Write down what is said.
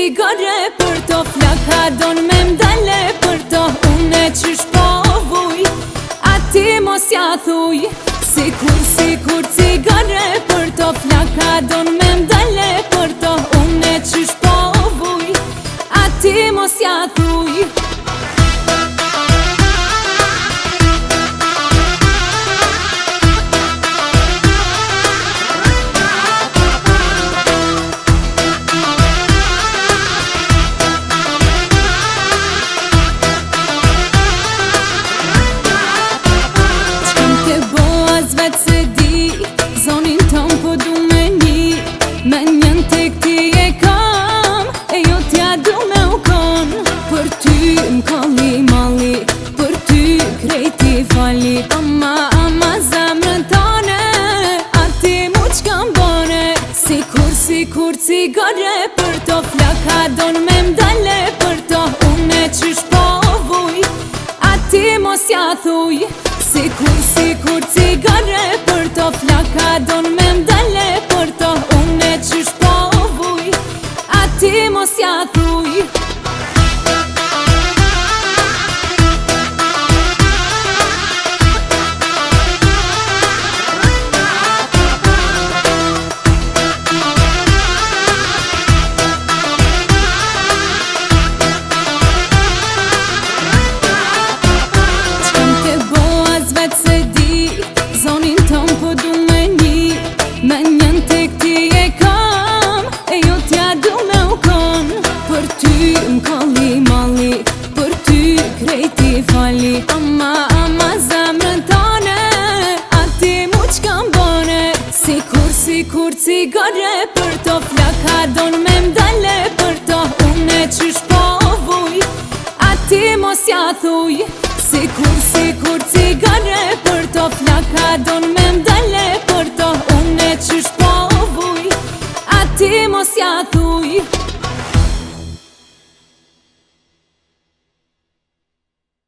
cigare për to, flaka don me mdale për to. Une qysh po vuj, a ti mos ja thuj. Sikur cigare për to, flaka don me mdale për to. Une qysh po vuj, a ti mos ja thuj. Se di, zonin ton po du me një, me njën të këti e kam, e jo t'ja du me u kon. Për ty m'kolli malli, për ty krejti fali. Ama zemrën tane, ati mu qka m'bone. Sikur cigare për to, flaka don me mdale për to. Une qysh po vuj, ati mos ja thuj. Sikur cigare për to, flaka don me mdale për to. Une qysh po vuj, a ti mos ja thuj. Se di, zonin ton po du me një, me njën të këti e kam, e jo t'ja du me u kon. Për ty m'kolli malli, për ty krejti fali. Ama zemrën tane, ati mu qka m'bone. Sikur cigare për to, flaka don me mdale për to. Une qysh po vuj, ati mos ja thuj. Sikur cigare për to, flaka don me mdale për to. Une qysh po vuj, a ti mos ja thuj.